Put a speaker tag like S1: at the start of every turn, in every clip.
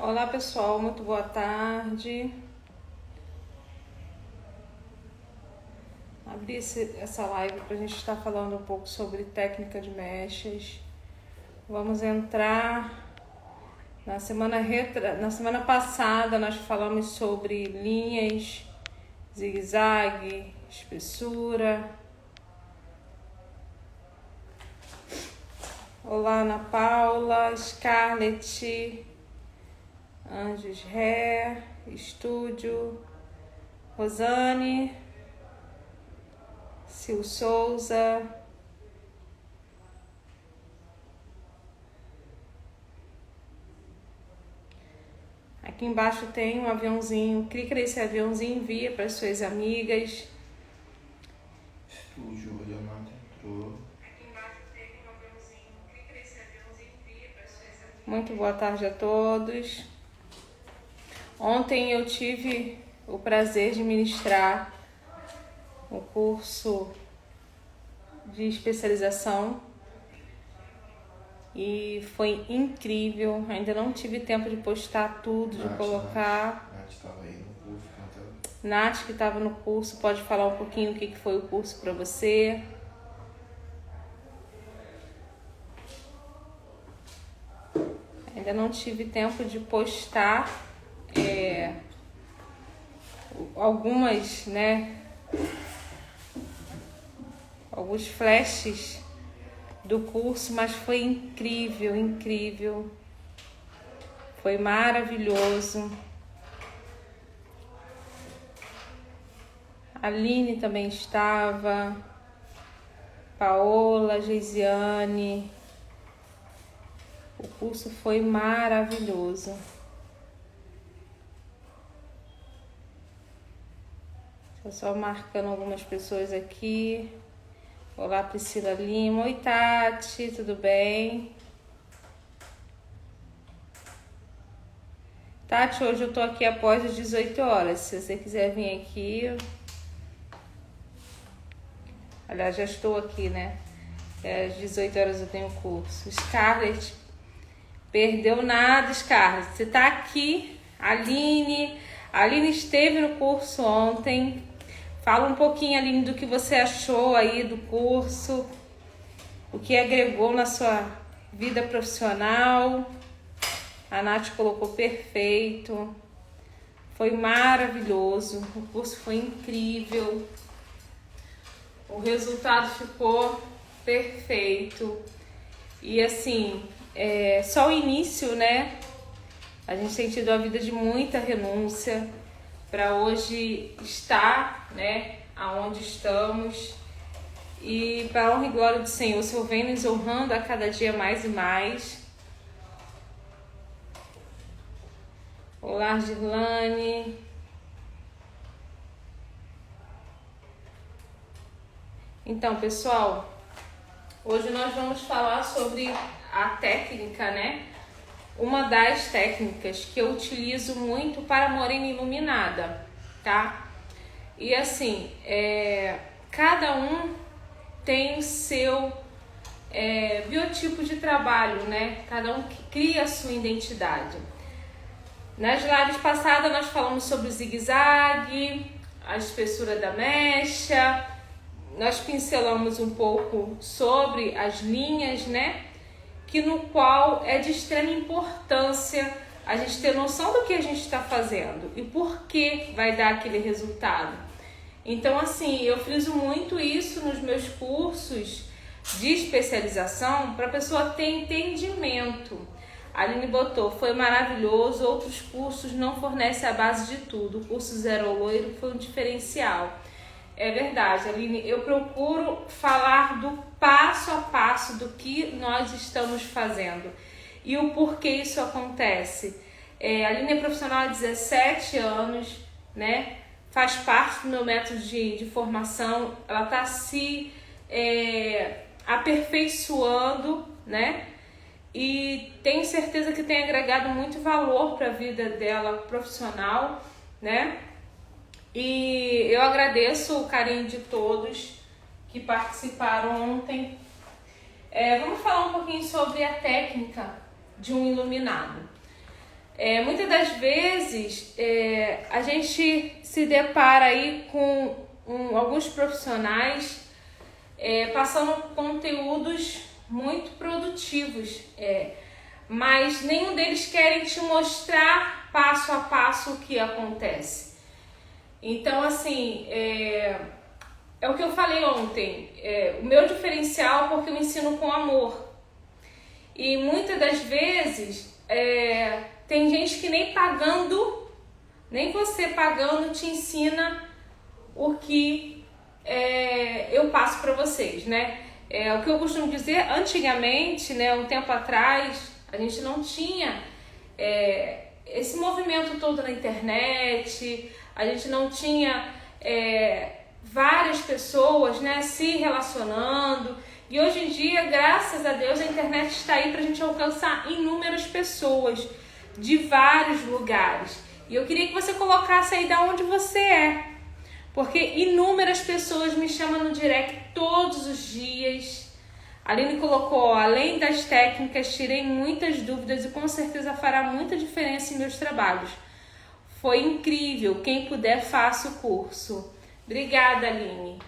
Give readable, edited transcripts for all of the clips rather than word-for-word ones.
S1: Olá pessoal, muito boa tarde. Abri essa live para a gente estar falando um pouco sobre técnica de mechas. Vamos entrar na semana passada nós falamos sobre linhas, zigue-zague, espessura. Olá Ana Paula, Scarlett, Anjos Ré, Estúdio, Rosane, Sil Souza, aqui embaixo tem um aviãozinho, clica nesse aviãozinho e envia para as suas amigas.
S2: Estúdio, o Leonardo entrou.
S1: Aqui embaixo tem um aviãozinho, clica nesse aviãozinho e envia para as suas amigas. Muito boa tarde a todos. Ontem eu tive o prazer de ministrar um curso de especialização e foi incrível. Ainda não tive tempo de postar tudo, de colocar.
S2: Nath estava aí no curso.
S1: Nath, que estava no curso, pode falar um pouquinho o que foi o curso para você? Ainda não tive tempo de postar algumas, alguns flashes do curso, mas foi incrível, incrível. Foi maravilhoso. A Aline também estava, Paola, Geisiane. O curso foi maravilhoso. Estou só marcando algumas pessoas aqui. Olá, Priscila Lima. Oi, Tati, tudo bem? Tati, hoje eu tô aqui após as 18 horas. Se você quiser vir aqui... Aliás, já estou aqui, né? Às 18 horas eu tenho curso. Scarlett, perdeu nada, Scarlett. Você tá aqui. A Aline esteve no curso ontem. Fala um pouquinho, Aline, do que você achou aí do curso. O que agregou na sua vida profissional. A Nath colocou perfeito. Foi maravilhoso. O curso foi incrível. O resultado ficou perfeito. E assim, só o início, né? A gente tem tido a vida de muita renúncia para hoje estar, né, aonde estamos. E para a honra e glória do Senhor, o Senhor vem nos honrando a cada dia mais e mais. Olá, Girlane. Então, pessoal, hoje nós vamos falar sobre a técnica, né? Uma das técnicas que eu utilizo muito para morena iluminada, tá? E assim, cada um tem o seu biotipo de trabalho, né? Cada um cria a sua identidade. Nas lives passadas nós falamos sobre o zigue-zague, a espessura da mecha, nós pincelamos um pouco sobre as linhas, né? Que no qual é de extrema importância a gente ter noção do que a gente está fazendo e por que vai dar aquele resultado. Então, assim, eu friso muito isso nos meus cursos de especialização para a pessoa ter entendimento. A Aline botou, foi maravilhoso, outros cursos não fornecem a base de tudo. O curso Zero Loiro foi um diferencial. É verdade, Aline, eu procuro falar do passo a passo do que nós estamos fazendo e o porquê isso acontece. A Aline é profissional há 17 anos, né? Faz parte do meu método de formação, ela está se aperfeiçoando, né? E tenho certeza que tem agregado muito valor para a vida dela profissional, né? E eu agradeço o carinho de todos que participaram ontem. Vamos falar um pouquinho sobre a técnica de um iluminado. Muitas das vezes a gente se depara aí com alguns profissionais passando conteúdos muito produtivos, mas nenhum deles querem te mostrar passo a passo o que acontece. Então, assim, é o que eu falei ontem, o meu diferencial porque eu ensino com amor. E muitas das vezes tem gente que nem você pagando te ensina o que eu passo para vocês, né? O que eu costumo dizer, antigamente, né, um tempo atrás, a gente não tinha esse movimento todo na internet, a gente não tinha várias pessoas, né, se relacionando. E hoje em dia, graças a Deus, a internet está aí para a gente alcançar inúmeras pessoas de vários lugares. E eu queria que você colocasse aí de onde você é. Porque inúmeras pessoas me chamam no direct todos os dias. A Aline colocou, além das técnicas, tirei muitas dúvidas e com certeza fará muita diferença em meus trabalhos. Foi incrível, quem puder faça o curso. Obrigada, Aline.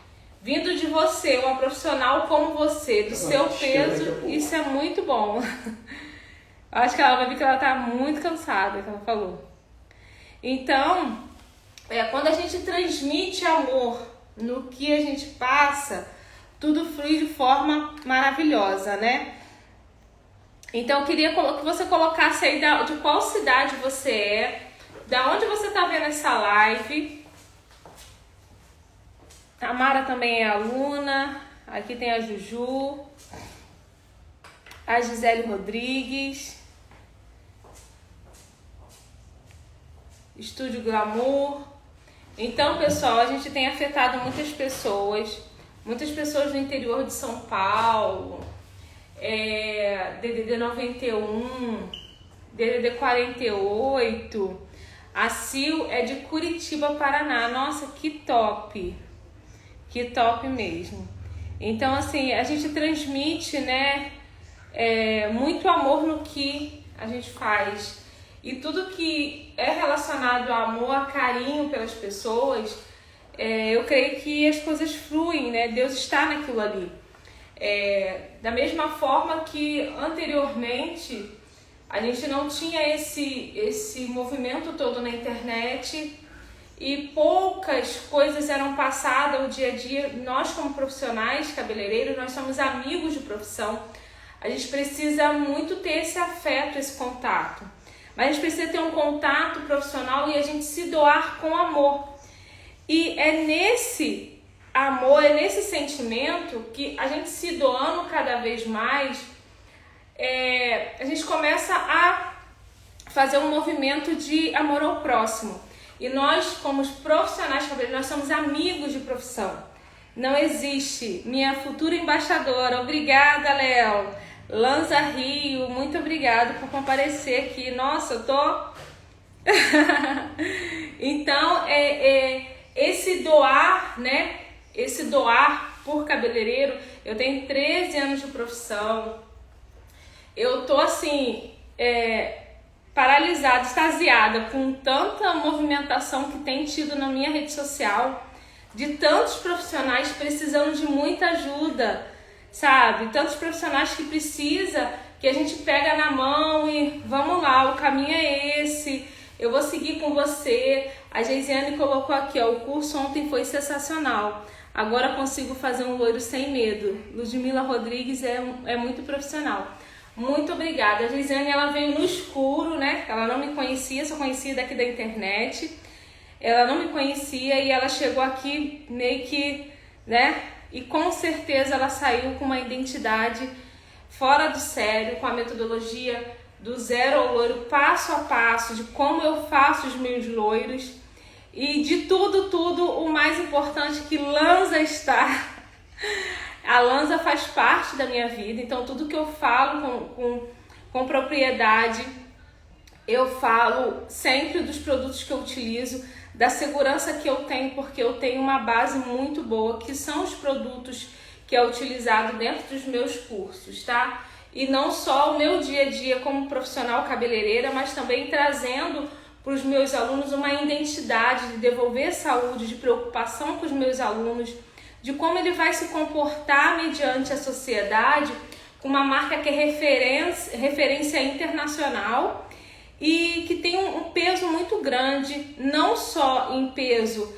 S1: Vindo de você, uma profissional como você, do seu peso, isso é muito bom. Acho que ela vai ver que ela está muito cansada, que ela falou. Então, quando a gente transmite amor no que a gente passa, tudo flui de forma maravilhosa, né? Então, eu queria que você colocasse aí de qual cidade você é, da onde você está vendo essa live. A Mara também é aluna. Aqui tem a Juju, a Gisele Rodrigues, Estúdio Glamour. Então, pessoal, a gente tem afetado muitas pessoas do interior de São Paulo, DDD 91, DDD 48, a Sil é de Curitiba, Paraná. Nossa, que top! Que top mesmo. Então, assim, a gente transmite, né, muito amor no que a gente faz. E tudo que é relacionado a amor, a carinho pelas pessoas, eu creio que as coisas fluem, né? Deus está naquilo ali. Da mesma forma que anteriormente a gente não tinha esse movimento todo na internet e poucas coisas eram passadas o dia a dia. Nós, como profissionais cabeleireiros, nós somos amigos de profissão. A gente precisa muito ter esse afeto, esse contato. Mas a gente precisa ter um contato profissional e a gente se doar com amor. E é nesse amor, é nesse sentimento que a gente se doando cada vez mais, a gente começa a fazer um movimento de amor ao próximo. E nós, como profissionais cabeleireiros, nós somos amigos de profissão. Não existe. Minha futura embaixadora, obrigada, Léo. Lanza Rio, muito obrigado por comparecer aqui. Nossa, eu tô... Então, esse doar, né? Esse doar por cabeleireiro. Eu tenho 13 anos de profissão. Eu tô assim, paralisada, extasiada com tanta movimentação que tem tido na minha rede social, de tantos profissionais precisando de muita ajuda, sabe? Tantos profissionais que precisa que a gente pega na mão e vamos lá, o caminho é esse, eu vou seguir com você. A Geisiane colocou aqui, ó, o curso ontem foi sensacional, agora consigo fazer um loiro sem medo. Ludmila Rodrigues é muito profissional. Muito obrigada. A Geisiane, ela veio no escuro, né? Ela não me conhecia, só conhecia daqui da internet. Ela não me conhecia e ela chegou aqui meio que, né? E com certeza ela saiu com uma identidade fora do sério, com a metodologia do zero ao loiro, passo a passo, de como eu faço os meus loiros. E de tudo, o mais importante que Lanza está. A Lanza faz parte da minha vida, então tudo que eu falo com propriedade, eu falo sempre dos produtos que eu utilizo, da segurança que eu tenho, porque eu tenho uma base muito boa, que são os produtos que é utilizado dentro dos meus cursos, tá? e não só o meu dia a dia como profissional cabeleireira, mas também trazendo para os meus alunos uma identidade de devolver saúde, de preocupação com os meus alunos, de como ele vai se comportar mediante a sociedade, com uma marca que é referência internacional e que tem um peso muito grande, não só em peso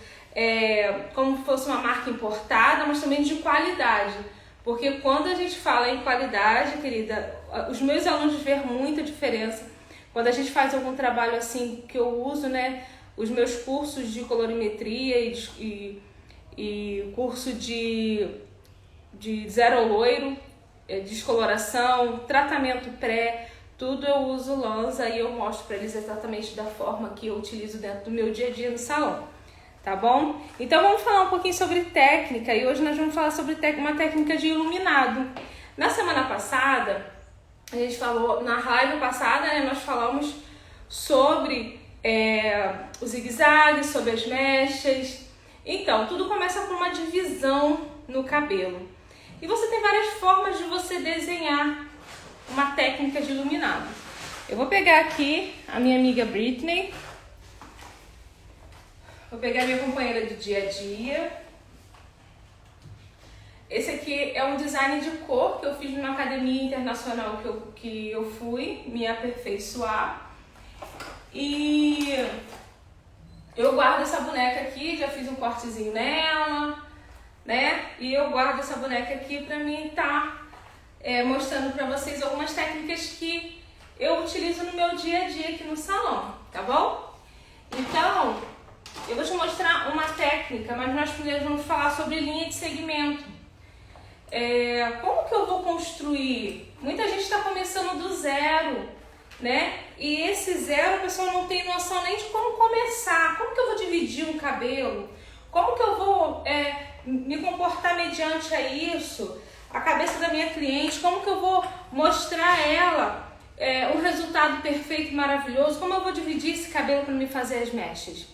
S1: como fosse uma marca importada, mas também de qualidade. Porque quando a gente fala em qualidade, querida, os meus alunos veem muita diferença. Quando a gente faz algum trabalho assim que eu uso, né, os meus cursos de colorimetria e curso de zero loiro, descoloração, tratamento pré, tudo eu uso Lanza e eu mostro para eles exatamente da forma que eu utilizo dentro do meu dia a dia no salão, tá bom? Então vamos falar um pouquinho sobre técnica e hoje nós vamos falar sobre uma técnica de iluminado. Na semana passada, a gente falou, na live passada, né, nós falamos sobre o zigue-zague, sobre as mechas. Então, tudo começa com uma divisão no cabelo. E você tem várias formas de você desenhar uma técnica de iluminado. Eu vou pegar aqui a minha amiga Britney. Vou pegar a minha companheira de dia a dia. Esse aqui é um design de cor que eu fiz numa academia internacional que eu fui me aperfeiçoar. E eu guardo essa boneca aqui, já fiz um cortezinho nela, né? E eu guardo essa boneca aqui pra mim estar mostrando pra vocês algumas técnicas que eu utilizo no meu dia a dia aqui no salão, tá bom? Então, eu vou te mostrar uma técnica, mas nós primeiro vamos falar sobre linha de segmento. Como que eu vou construir? Muita gente está começando do zero, né? E esse zero a pessoa não tem noção nem de como começar. Como que eu vou dividir um cabelo? Como que eu vou me comportar mediante a isso? A cabeça da minha cliente, como que eu vou mostrar a ela um resultado perfeito e maravilhoso? Como eu vou dividir esse cabelo para me fazer as mechas?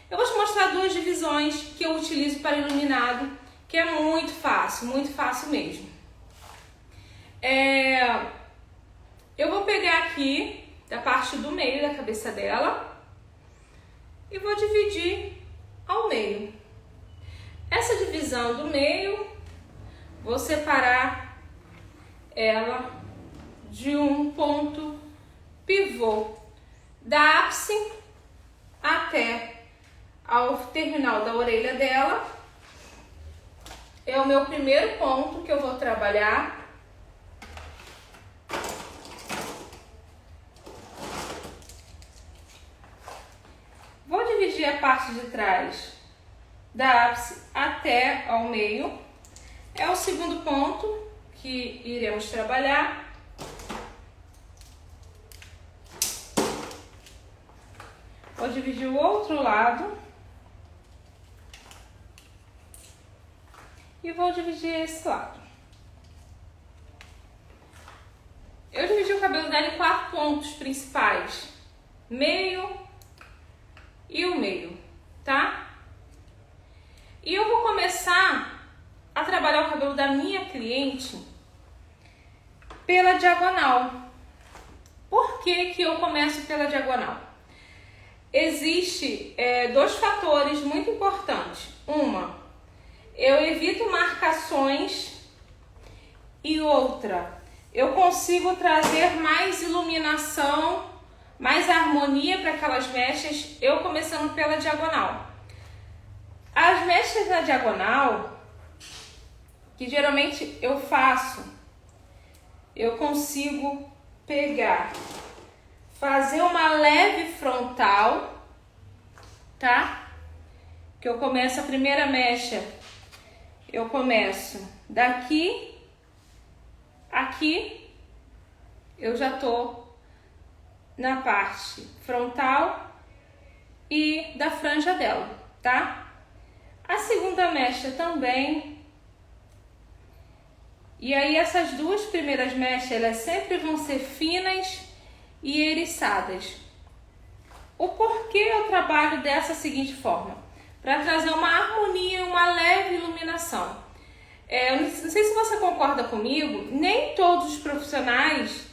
S1: Eu vou te mostrar duas divisões que eu utilizo para iluminado, que é muito fácil mesmo. Eu vou pegar aqui da parte do meio da cabeça dela e vou dividir ao meio. Essa divisão do meio, vou separar ela de um ponto pivô da ápice até ao terminal da orelha dela. É o meu primeiro ponto que eu vou trabalhar. Vou dividir a parte de trás da ápice até ao meio. É o segundo ponto que iremos trabalhar. Vou dividir o outro lado. E vou dividir esse lado. Eu dividi o cabelo dela em 4 pontos principais. Meio e o meio, tá? E eu vou começar a trabalhar o cabelo da minha cliente pela diagonal. Por que que eu começo pela diagonal? Existem 2 fatores muito importantes. Eu evito marcações e outra, eu consigo trazer mais iluminação, mais harmonia para aquelas mechas, eu começando pela diagonal. As mechas na diagonal, que geralmente eu faço, eu consigo pegar, fazer uma leve frontal, tá? Que eu começo a primeira mecha. Eu começo daqui, aqui, eu já tô na parte frontal e da franja dela, tá? A segunda mecha também. E aí essas duas primeiras mechas, elas sempre vão ser finas e eriçadas. O porquê eu trabalho dessa seguinte forma? Para trazer uma harmonia e uma leve iluminação. Não sei se você concorda comigo, nem todos os profissionais,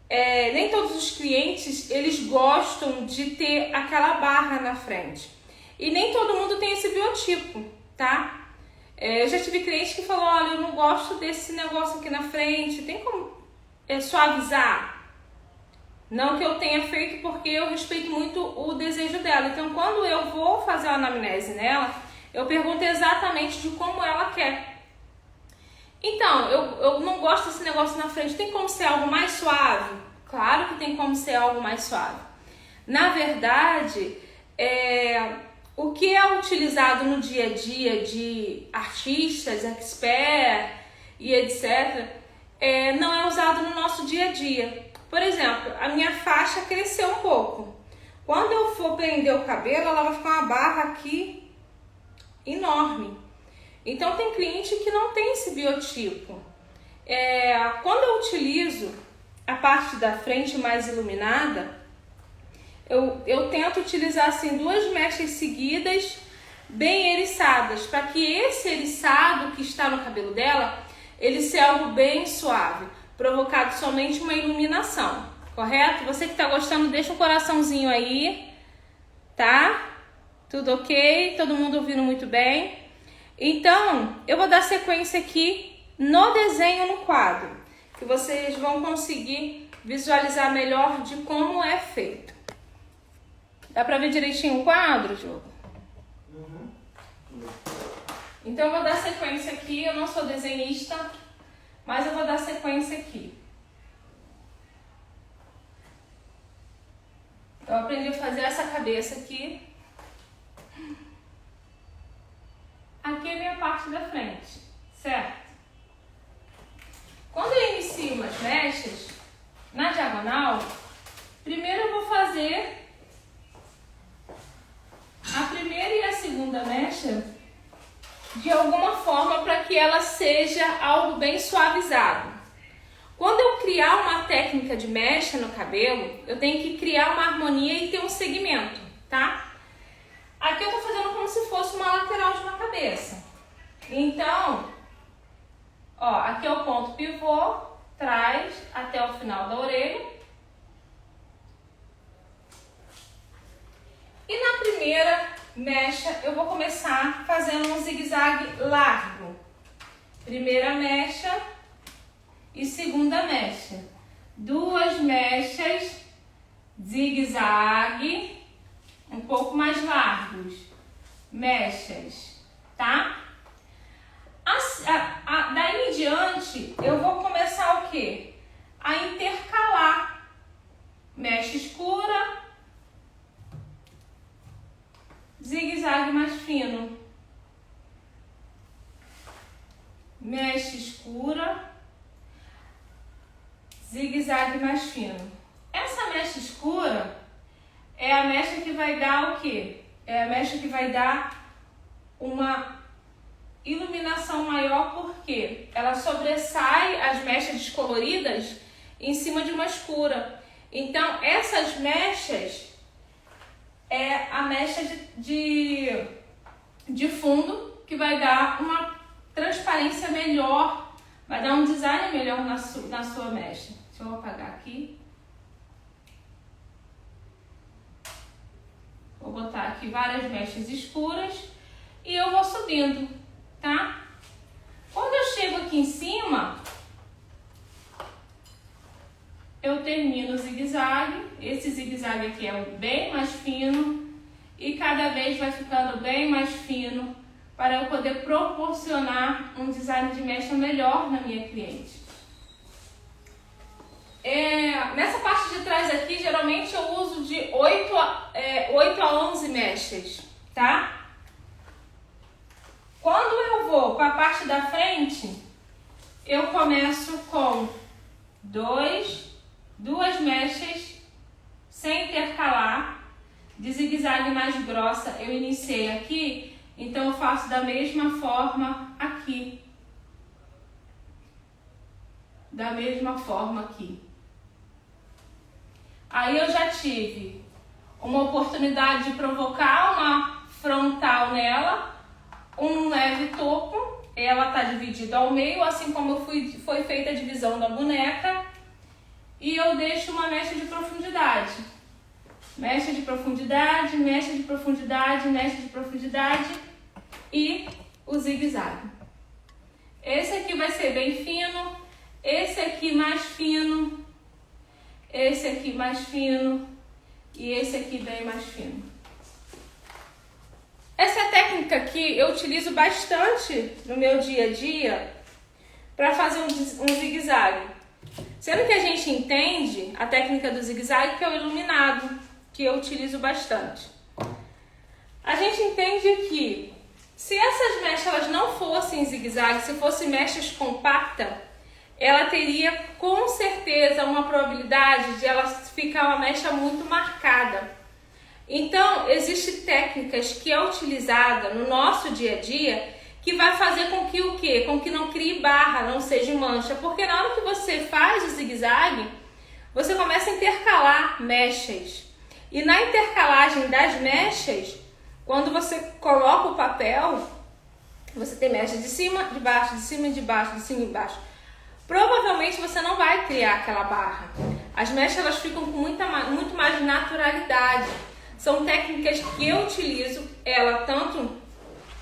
S1: nem todos os clientes, eles gostam de ter aquela barra na frente. E nem todo mundo tem esse biotipo, tá? Eu já tive cliente que falou, olha, eu não gosto desse negócio aqui na frente, tem como suavizar? Não que eu tenha feito, porque eu respeito muito o desejo dela. Então, quando eu vou fazer a anamnese nela, eu pergunto exatamente de como ela quer. Então, eu não gosto desse negócio na frente. Tem como ser algo mais suave? Claro que tem como ser algo mais suave. Na verdade, o que é utilizado no dia a dia de artistas, expert e etc., não é usado no nosso dia a dia. Por exemplo, a minha faixa cresceu um pouco. Quando eu for prender o cabelo, ela vai ficar uma barra aqui enorme. Então, tem cliente que não tem esse biotipo. Quando eu utilizo a parte da frente mais iluminada, eu tento utilizar assim 2 mechas seguidas, bem eriçadas, para que esse eriçado que está no cabelo dela, ele seja algo bem suave, provocado somente uma iluminação, correto? Você que está gostando, deixa um coraçãozinho aí, tá? Tudo ok? Todo mundo ouvindo muito bem? Então, eu vou dar sequência aqui no desenho no quadro, que vocês vão conseguir visualizar melhor de como é feito. Dá pra ver direitinho o quadro, Diogo?
S2: Uhum.
S1: Então eu vou dar sequência aqui, eu não sou desenhista, mas eu vou dar sequência aqui. Eu aprendi a fazer essa cabeça aqui. Aqui é a minha parte da frente, certo? Quando eu inicio umas mechas, na diagonal, primeiro eu vou fazer a primeira e a segunda mecha de alguma forma para que ela seja algo bem suavizado. Quando eu criar uma técnica de mecha no cabelo, eu tenho que criar uma harmonia e ter um segmento, tá? Aqui eu tô fazendo como se fosse uma lateral de uma cabeça. Então, ó, aqui é o ponto pivô, traz até o final da orelha. E na primeira mecha, eu vou começar fazendo um zigue-zague largo. Primeira mecha e segunda mecha. 2 mechas, zigue-zague, um pouco mais largos. Mechas, tá? Daí em diante, eu vou começar o quê? A intercalar. Mecha escura, zigue-zague mais fino. Mecha escura, zigue-zague mais fino. Essa mecha escura é a mecha que vai dar o quê? É a mecha que vai dar uma iluminação maior, porque ela sobressai as mechas descoloridas em cima de uma escura. Então, essas mechas é a mecha de fundo, que vai dar uma transparência melhor, vai dar um design melhor na sua mecha. Deixa eu apagar aqui. Vou botar aqui várias mechas escuras e eu vou subindo, tá? Quando eu chego aqui em cima, eu termino o zigue-zague. Esse zigue-zague aqui é bem mais fino e cada vez vai ficando bem mais fino para eu poder proporcionar um design de mecha melhor na minha cliente. Nessa parte de trás aqui, geralmente eu uso de 8 a 11 mechas, tá? Quando eu vou para a parte da frente, eu começo com 2 mechas sem intercalar, de zigue-zague mais grossa. Eu iniciei aqui, então eu faço da mesma forma aqui. Da mesma forma aqui. Aí eu já tive uma oportunidade de provocar uma frontal nela, um leve topo. ela tá dividida ao meio, assim como foi feita a divisão da boneca. E eu deixo uma mecha de profundidade. Mecha de profundidade, mecha de profundidade, mecha de profundidade e o zigue-zague. Esse aqui vai ser bem fino, esse aqui mais fino, esse aqui mais fino e esse aqui bem mais fino. Essa técnica aqui eu utilizo bastante no meu dia a dia para fazer um zigue-zague. Sendo que a gente entende a técnica do zigue-zague, que é o iluminado, que eu utilizo bastante. A gente entende que se essas mechas elas não fossem zigue-zague, se fossem mechas compactas, ela teria com certeza uma probabilidade de ela ficar uma mecha muito marcada. Então, existem técnicas que é utilizada no nosso dia a dia que vai fazer com que o quê? Com que não crie barra, não seja mancha. Porque na hora que você faz o zigue-zague, você começa a intercalar mechas. E na intercalagem das mechas, quando você coloca o papel, você tem mecha de cima, de baixo, de cima, de baixo, de cima e baixo. Provavelmente você não vai criar aquela barra. As mechas elas ficam com muito mais naturalidade. São técnicas que eu utilizo, ela tanto,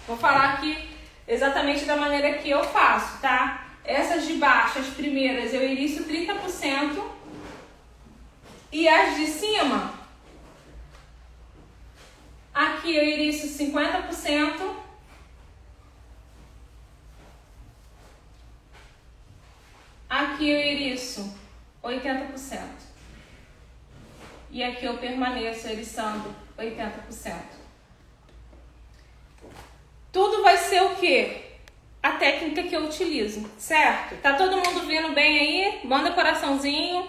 S1: vou falar aqui exatamente da maneira que eu faço, tá? Essas de baixo, as primeiras, eu iriço 30% e as de cima, aqui eu iriço 50%. Aqui eu iriço 80%. E aqui eu permaneço eriçando 80%. Tudo vai ser o quê? A técnica que eu utilizo, certo? Tá todo mundo vendo bem aí? Manda coraçãozinho.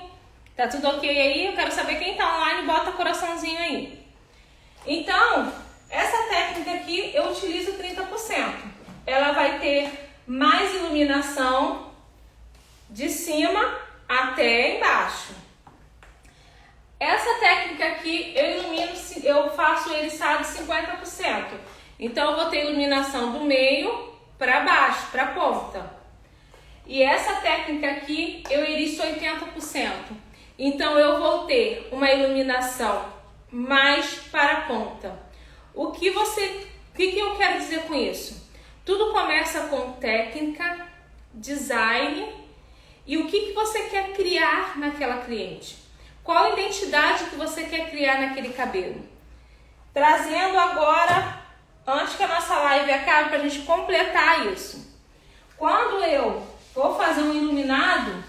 S1: Tá tudo ok aí? Eu quero saber quem tá online, bota coraçãozinho aí. Então, essa técnica aqui eu utilizo 30%. Ela vai ter mais iluminação de cima até embaixo. Essa técnica aqui eu faço eriçado 50%. Então eu vou ter iluminação do meio para baixo, para a ponta. E essa técnica aqui eu eriço 80%. Então eu vou ter uma iluminação mais para a ponta. O que eu quero dizer com isso? Tudo começa com técnica, design e o que você quer criar naquela cliente. Qual a identidade que você quer criar naquele cabelo? Trazendo agora, antes que a nossa live acabe, para a gente completar isso. Quando eu vou fazer um iluminado,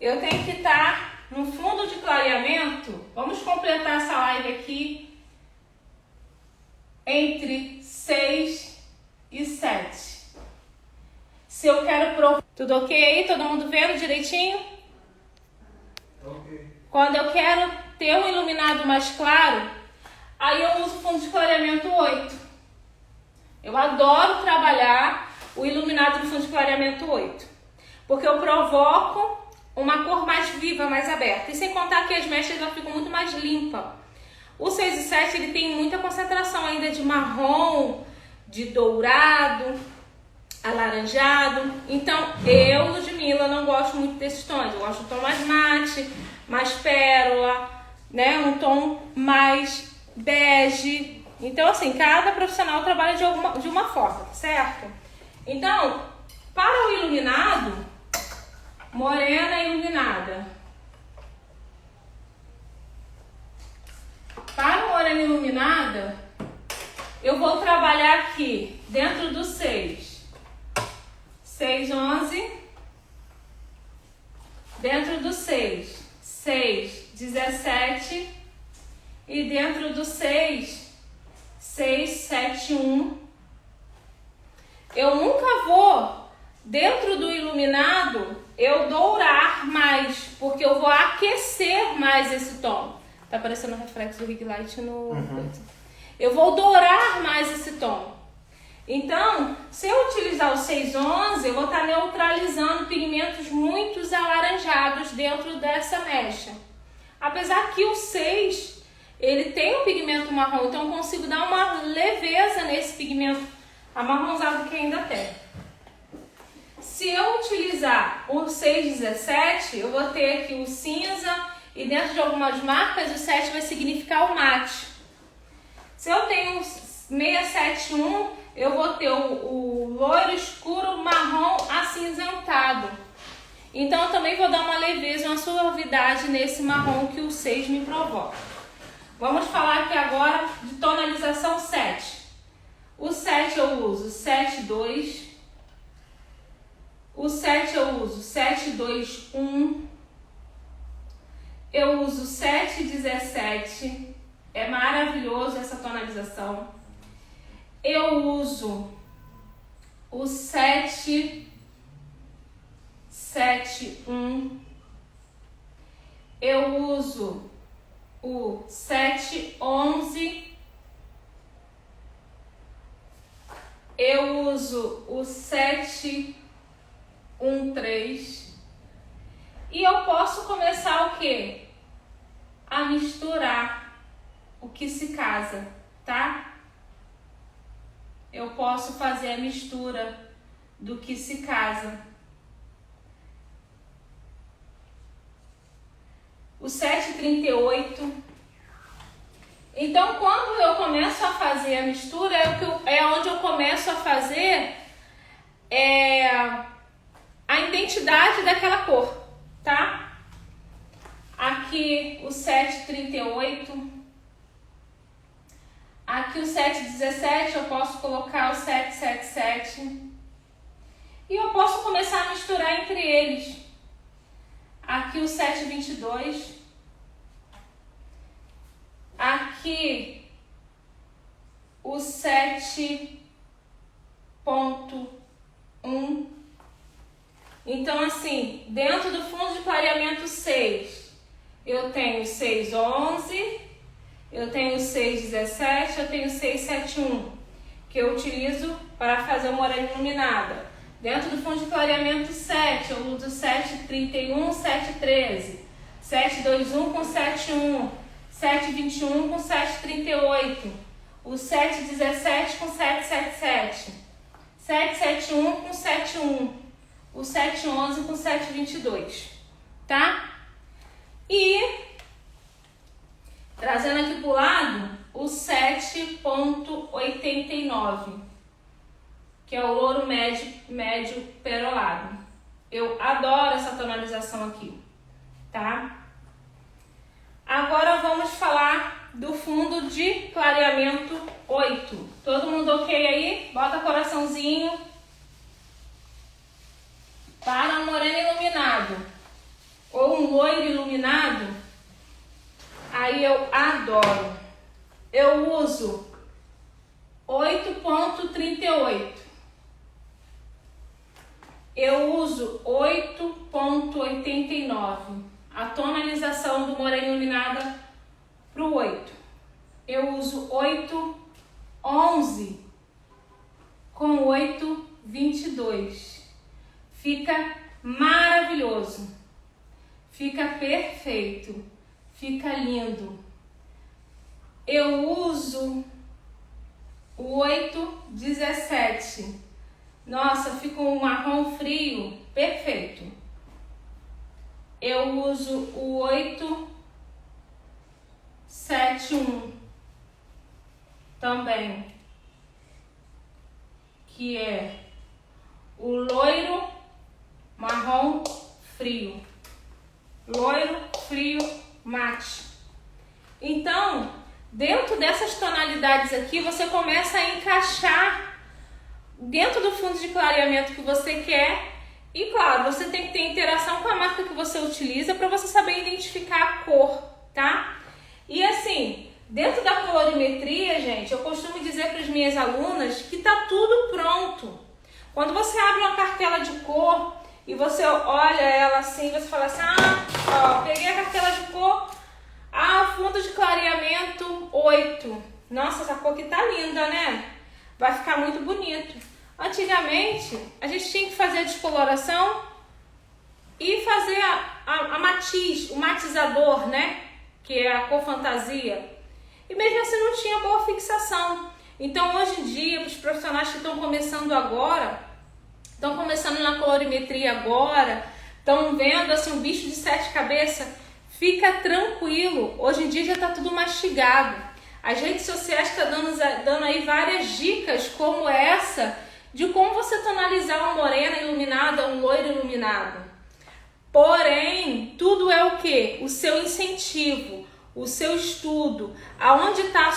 S1: eu tenho que estar no fundo de clareamento. Vamos completar essa live aqui entre 6 e 7. Se eu quero... Tudo ok aí? Todo mundo vendo direitinho?
S2: Ok.
S1: Quando eu quero ter um iluminado mais claro, aí eu uso fundo de clareamento 8. Eu adoro trabalhar o iluminado no fundo de clareamento 8. Porque eu provoco uma cor mais viva, mais aberta. E sem contar que as mechas já ficam muito mais limpas. O 6 e 7 ele tem muita concentração ainda de marrom, de dourado, alaranjado. Então, eu, Ludmilla, não gosto muito desses tons. Eu gosto de um tom mais mate, mais pérola, né? Um tom mais bege. Então, assim, cada profissional trabalha de uma forma, certo? Então, para o iluminado, morena iluminada. Para o morena iluminada, eu vou trabalhar aqui dentro do 6, 11, dentro do 6, 17 e dentro do 6, 7, 1. Eu nunca vou, dentro do iluminado, eu dourar mais, porque eu vou aquecer mais esse tom. Tá aparecendo o reflexo do ring light no... Eu vou dourar mais esse tom. Então, se eu utilizar o 611, eu vou estar neutralizando pigmentos muito alaranjados dentro dessa mecha. Apesar que o 6, ele tem um pigmento marrom, então eu consigo dar uma leveza nesse pigmento amarronzado que ainda tem. Se eu utilizar o 617, eu vou ter aqui o cinza e dentro de algumas marcas o 7 vai significar o mate. Se eu tenho 671, eu vou ter o loiro escuro marrom acinzentado. Então eu também vou dar uma leveza, uma suavidade nesse marrom que o 6 me provoca. Vamos falar aqui agora de tonalização 7. O 7 eu uso 7,2. O 7 eu uso 7,2,1. Eu uso 7,17. É maravilhoso essa tonalização. Eu uso o 7,7,1. Eu uso o 7,11. Eu uso o 7,13. E eu posso começar o quê? A misturar o que se casa, tá? Eu posso fazer a mistura do que se casa. O 7,38. Então, quando eu começo a fazer a mistura, é onde eu começo a fazer a identidade daquela cor, tá? Aqui o 7,38. Aqui o 7,17 eu posso colocar o 7,77. E eu posso começar a misturar entre eles. Aqui o 7,22. Aqui o 7,1. Então assim, dentro do fundo de clareamento 6, eu tenho 6,11, eu tenho 6,17, eu tenho 6,71, que eu utilizo para fazer o morena iluminada. Dentro do fundo de clareamento 7, eu uso 7,31, 7,13, 7,21 com 7,1, 7,21 com 7,38, o 7,17 com 7,77, 7,71 com 7,1, o 7,11 com 7,22, tá? E trazendo aqui pro lado o 7,89, que é o louro médio perolado. Eu adoro essa tonalização aqui, tá? Agora vamos falar do fundo de clareamento 8. Todo mundo ok aí? Bota coraçãozinho. Para um moreno iluminado ou um loiro iluminado, aí eu adoro. Eu uso 8,38. Eu uso 8,89. A tonalização do morena iluminada para o 8. Eu uso 8,11 com 8,22. Fica maravilhoso. Fica perfeito. Fica lindo. Eu uso o 8,17. Nossa, fica um marrom frio perfeito. Eu uso o 8,71 também, que é o loiro marrom frio. Loiro frio mate. Então, dentro dessas tonalidades aqui, você começa a encaixar dentro do fundo de clareamento que você quer. E claro, você tem que ter interação com a marca que você utiliza para você saber identificar a cor, tá? E assim, dentro da colorimetria, gente, eu costumo dizer para as minhas alunas que tá tudo pronto. Quando você abre uma cartela de cor e você olha ela assim, você fala assim, ó, peguei a cartela de cor, fundo de clareamento 8. Nossa, essa cor aqui tá linda, né? Vai ficar muito bonito. Antigamente, a gente tinha que fazer a descoloração e fazer a matiz, o matizador, né? Que é a cor fantasia. e mesmo assim não tinha boa fixação. Então hoje em dia, os profissionais que estão começando agora, estão começando na colorimetria agora, estão vendo assim um bicho de 7 cabeças, fica tranquilo, hoje em dia já está tudo mastigado. As redes sociais estão dando aí várias dicas como essa, de como você tonalizar uma morena iluminada, um loiro iluminado. Porém, tudo é o quê? O seu incentivo, o seu estudo, aonde está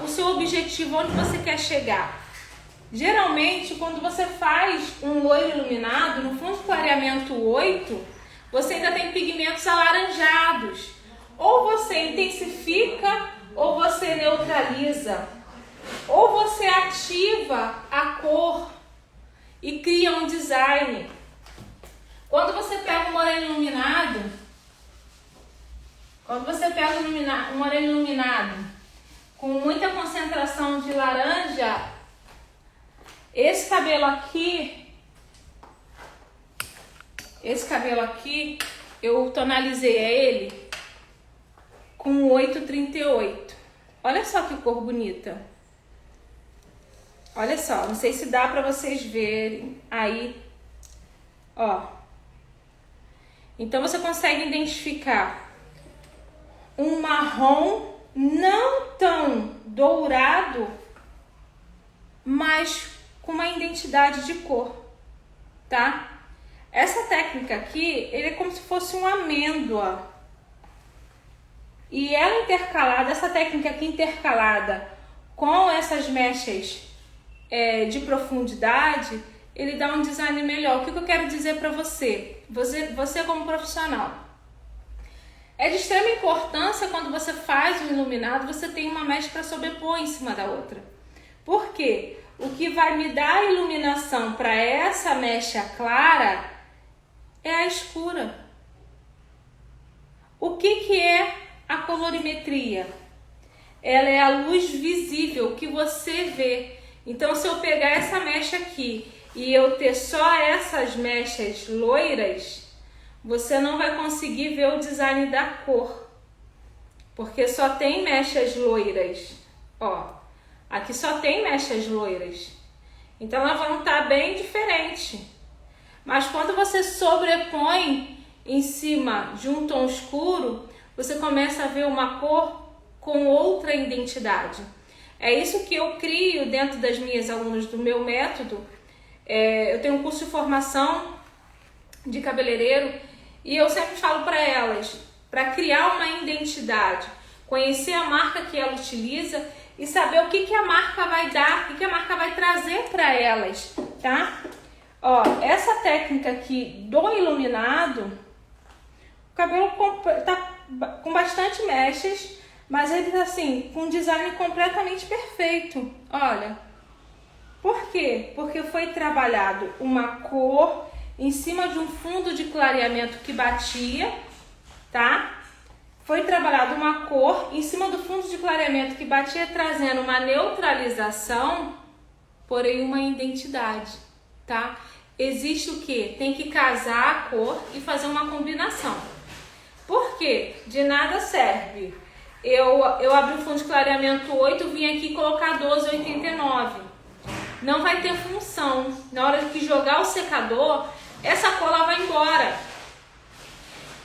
S1: o seu objetivo, onde você quer chegar. Geralmente, quando você faz um loiro iluminado, no fundo de clareamento 8, você ainda tem pigmentos alaranjados. Ou você intensifica, ou você neutraliza. Ou você ativa a cor e cria um design. Quando você pega um moreno iluminado, um moreno iluminado com muita concentração de laranja, esse cabelo aqui, eu tonalizei ele com 838. Olha só que cor bonita. Olha só, não sei se dá pra vocês verem aí, ó. Então você consegue identificar um marrom não tão dourado, mas com uma identidade de cor, tá? Essa técnica aqui, ele é como se fosse uma amêndoa. E ela intercalada, essa técnica aqui intercalada com essas mechas de profundidade, ele dá um design melhor. O que eu quero dizer para você? Você como profissional, é de extrema importância quando você faz um iluminado, você tem uma mecha para sobrepor em cima da outra. Por quê? O que vai me dar iluminação para essa mecha clara é a escura. O que é a colorimetria? Ela é a luz visível que você vê. Então, se eu pegar essa mecha aqui e eu ter só essas mechas loiras, você não vai conseguir ver o design da cor, porque só tem mechas loiras. Ó, aqui só tem mechas loiras. Então, elas vão estar bem diferentes. Mas quando você sobrepõe em cima de um tom escuro, você começa a ver uma cor com outra identidade. É isso que eu crio dentro das minhas alunas do meu método. Eu tenho um curso de formação de cabeleireiro e eu sempre falo para elas, para criar uma identidade, conhecer a marca que ela utiliza e saber o que a marca vai dar, o que a marca vai trazer para elas, tá? Ó, essa técnica aqui do iluminado, o cabelo tá com bastante mechas, mas ele tá assim, com um design completamente perfeito. Olha, por quê? Porque foi trabalhado uma cor em cima de um fundo de clareamento que batia, tá? Foi trabalhado uma cor em cima do fundo de clareamento que batia, trazendo uma neutralização, porém uma identidade, tá? Existe o quê? Tem que casar a cor e fazer uma combinação. Por quê? De nada serve eu abri o fundo de clareamento 8, vim aqui colocar 12,89. Não vai ter função. Na hora que jogar o secador, essa cor lá vai embora.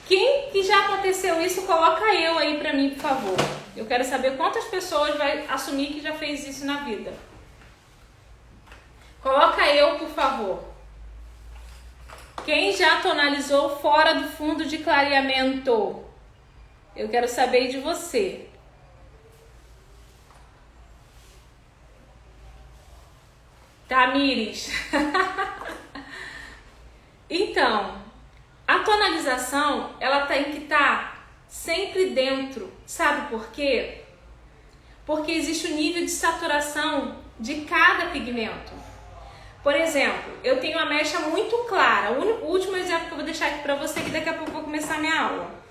S1: Quem que já aconteceu isso, coloca eu aí pra mim, por favor. Eu quero saber quantas pessoas vai assumir que já fez isso na vida. Coloca eu, por favor. Quem já tonalizou fora do fundo de clareamento? Eu quero saber de você. Tamires. Então, a tonalização, ela tem que estar sempre dentro. Sabe por quê? Porque existe o nível de saturação de cada pigmento. Por exemplo, eu tenho uma mecha muito clara. O último exemplo que eu vou deixar aqui para você, que daqui a pouco eu vou começar a minha aula.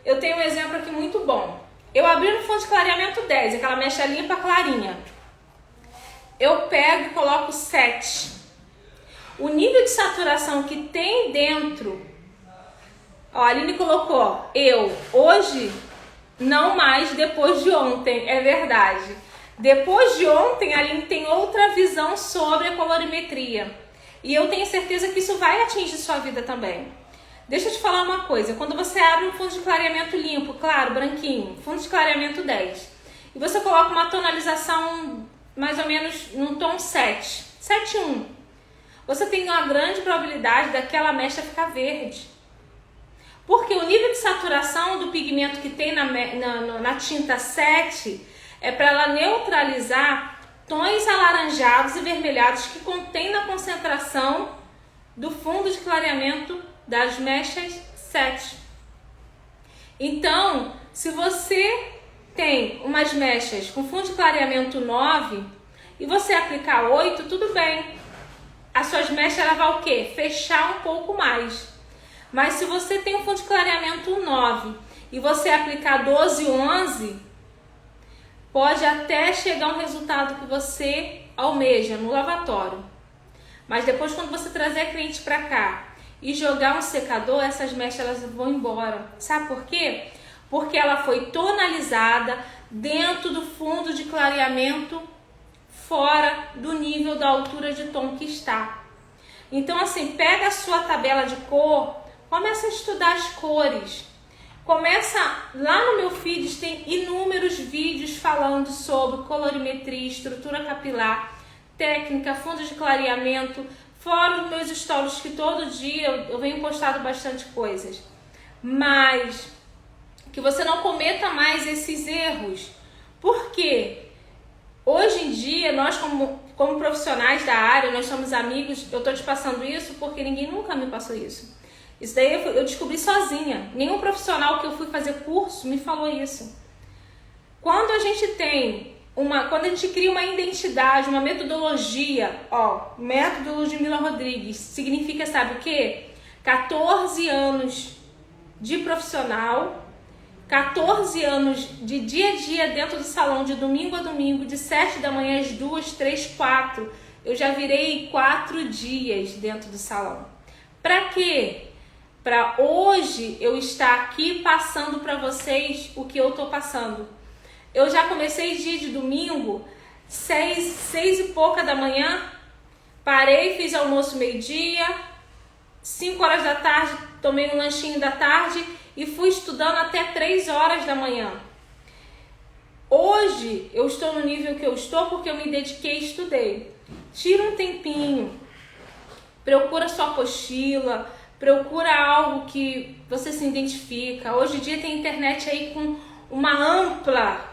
S1: Eu tenho um exemplo aqui muito bom. Eu abri no fundo de clareamento 10, aquela mecha limpa clarinha. Eu pego e coloco 7. O nível de saturação que tem dentro... Ó, a Aline colocou, hoje Não mais depois de ontem, é verdade. Depois de ontem, a Aline tem outra visão sobre a colorimetria. E eu tenho certeza que isso vai atingir sua vida também. Deixa eu te falar uma coisa. Quando você abre um fundo de clareamento limpo, claro, branquinho, fundo de clareamento 10, e você coloca uma tonalização mais ou menos num tom 7, 7,1, você tem uma grande probabilidade daquela mecha ficar verde. Porque o nível de saturação do pigmento que tem na tinta 7 é para ela neutralizar tons alaranjados e vermelhados que contém na concentração do fundo de clareamento das mechas 7. Então, se você tem umas mechas com fundo de clareamento 9 e você aplicar 8, tudo bem. As suas mechas ela vai o quê? Fechar um pouco mais. Mas se você tem um fundo de clareamento 9 e você aplicar 12, 11, pode até chegar um resultado que você almeja no lavatório. Mas depois, quando você trazer a cliente para cá e jogar um secador, essas mechas elas vão embora. Sabe por quê? Porque ela foi tonalizada dentro do fundo de clareamento fora do nível da altura de tom que está. Então, assim, pega a sua tabela de cor, começa a estudar as cores. Começa, lá no meu feed tem inúmeros vídeos falando sobre colorimetria, estrutura capilar, técnica, fundo de clareamento, fora os meus stories que todo dia eu venho postado bastante coisas. Mas que você não cometa mais esses erros. Por quê? Hoje em dia, nós como profissionais da área, nós somos amigos, eu tô te passando isso porque ninguém nunca me passou isso. Isso daí eu descobri sozinha. Nenhum profissional que eu fui fazer curso me falou isso. Quando a gente tem quando a gente cria uma identidade, uma metodologia, método Ludmila Rodrigues, significa, sabe o quê? 14 anos de profissional, 14 anos de dia a dia dentro do salão, de domingo a domingo, de 7 da manhã às 2, 3, 4. Eu já virei 4 dias dentro do salão. Para quê? Para hoje eu estar aqui passando para vocês o que eu tô passando. Eu já comecei dia de domingo, 6 e pouca da manhã, parei, fiz almoço meio-dia, 5 horas da tarde, tomei um lanchinho da tarde e fui estudando até 3 horas da manhã. Hoje eu estou no nível que eu estou porque eu me dediquei e estudei. Tira um tempinho, procura sua apostila, procura algo que você se identifica. Hoje em dia tem internet aí com uma ampla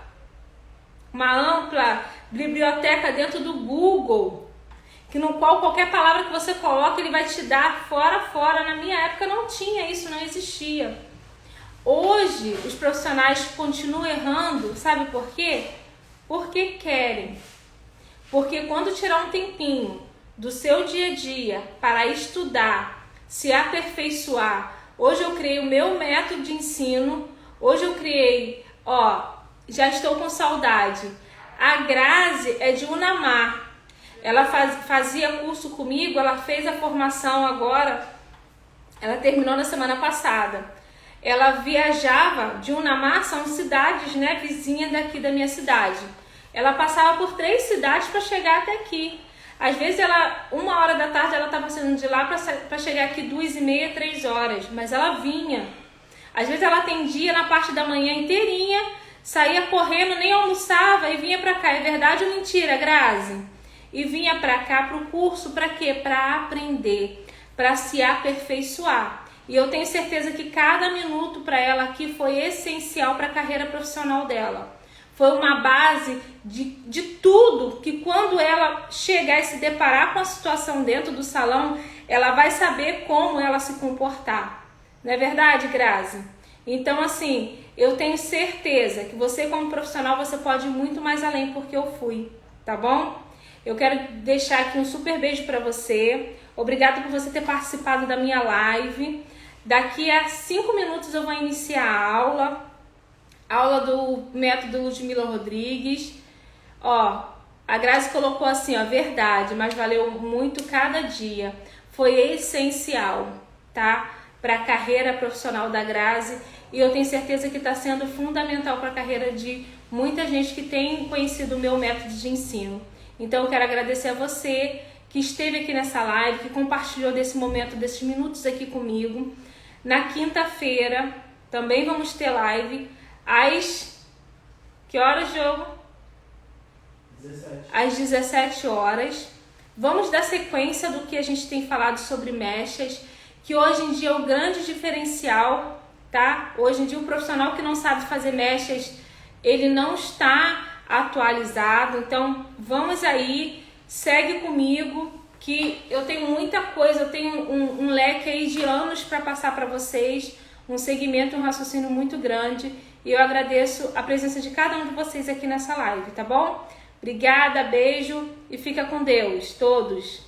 S1: biblioteca dentro do Google, que no qual qualquer palavra que você coloca ele vai te dar fora. Na minha época não tinha isso, não existia. Hoje os profissionais continuam errando, sabe por quê? Porque querem. Porque quando tirar um tempinho do seu dia a dia para estudar, se aperfeiçoar, hoje eu criei o meu método de ensino, hoje eu criei, já estou com saudade. A Grazi é de Unamar. Ela fazia curso comigo, ela fez a formação agora, ela terminou na semana passada. Ela viajava de Unamar, são cidades, né, vizinha daqui da minha cidade. Ela passava por 3 cidades para chegar até aqui. Às vezes, 1h da tarde, ela estava saindo de lá para chegar aqui 2h30, 3 horas. Mas ela vinha. Às vezes, ela atendia na parte da manhã inteirinha, saía correndo, nem almoçava e vinha para cá. É verdade ou mentira, Grazi? E vinha para cá para o curso, para quê? Para aprender, para se aperfeiçoar. E eu tenho certeza que cada minuto para ela aqui foi essencial para a carreira profissional dela. Foi uma base de tudo que quando ela chegar e se deparar com a situação dentro do salão, ela vai saber como ela se comportar. Não é verdade, Grazi? Então, assim, eu tenho certeza que você como profissional, você pode ir muito mais além porque eu fui, tá bom? Eu quero deixar aqui um super beijo para você. Obrigada por você ter participado da minha live. Daqui a 5 minutos eu vou iniciar a aula do método Ludmila Rodrigues. A Grazi colocou assim, verdade, mas valeu muito cada dia. Foi essencial, tá? Para a carreira profissional da Grazi e eu tenho certeza que está sendo fundamental para a carreira de muita gente que tem conhecido o meu método de ensino. Então eu quero agradecer a você que esteve aqui nessa live, que compartilhou desse momento, desses minutos aqui comigo. Na quinta-feira também vamos ter live às... Que horas, Diogo?
S2: 17.
S1: Às 17 horas. Vamos dar sequência do que a gente tem falado sobre mechas, que hoje em dia é o grande diferencial, tá? Hoje em dia o profissional que não sabe fazer mechas, ele não está atualizado. Então vamos aí, segue comigo, que eu tenho muita coisa, eu tenho um leque aí de anos para passar para vocês, um segmento, um raciocínio muito grande, e eu agradeço a presença de cada um de vocês aqui nessa live, tá bom? Obrigada, beijo e fica com Deus, todos!